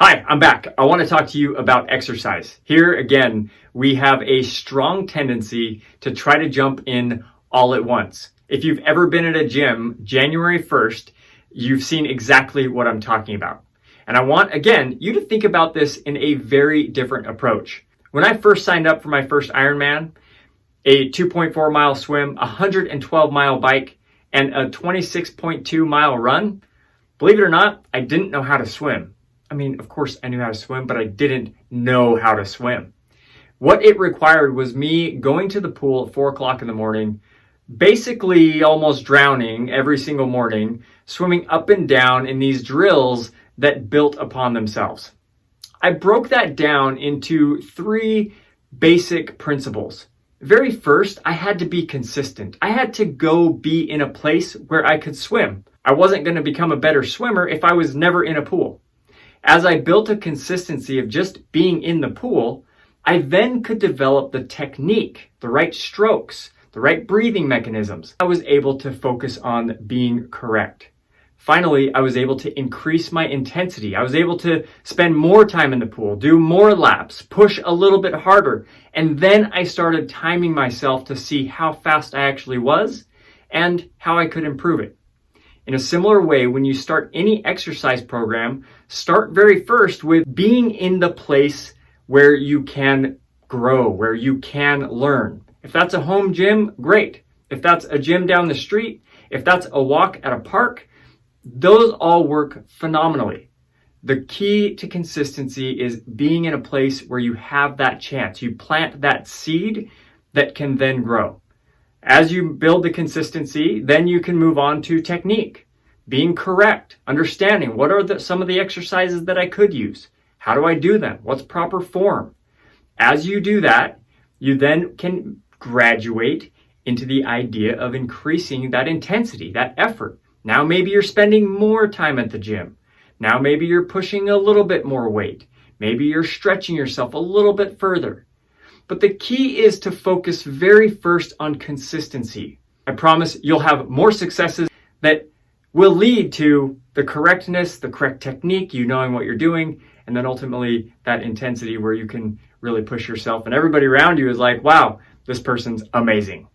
Hi, I'm back. I want to talk to you about exercise. Here again, we have a strong tendency to try to jump in all at once. If you've ever been at a gym, January 1st, you've seen exactly what I'm talking about. And I want, again, you to think about this in a very different approach. When I first signed up for my first Ironman, a 2.4 mile swim, a 112 mile bike, and a 26.2 mile run, believe it or not, I didn't know how to swim. I mean, of course I knew how to swim, but I didn't know how to swim. What it required was me going to the pool at 4 o'clock in the morning, basically almost drowning every single morning, swimming up and down in these drills that built upon themselves. I broke that down into 3 basic principles. Very first, I had to be consistent. I had to go be in a place where I could swim. I wasn't going to become a better swimmer if I was never in a pool. As I built a consistency of just being in the pool, I then could develop the technique, the right strokes, the right breathing mechanisms. I was able to focus on being correct. Finally, I was able to increase my intensity. I was able to spend more time in the pool, do more laps, push a little bit harder, and then I started timing myself to see how fast I actually was and how I could improve it. In a similar way, when you start any exercise program, start very first with being in the place where you can grow, where you can learn. If that's a home gym, great. If that's a gym down the street, if that's a walk at a park, those all work phenomenally. The key to consistency is being in a place where you have that chance. You plant that seed that can then grow. As you build the consistency, then you can move on to technique, being correct, understanding what are some of the exercises that I could use. How do I do them? What's proper form? As you do that, you then can graduate into the idea of increasing that intensity, that effort. Now maybe you're spending more time at the gym. Now maybe you're pushing a little bit more weight. Maybe you're stretching yourself a little bit further. But the key is to focus very first on consistency. I promise you'll have more successes that will lead to the correctness, the correct technique, you knowing what you're doing, and then ultimately that intensity where you can really push yourself and everybody around you is like, wow, this person's amazing.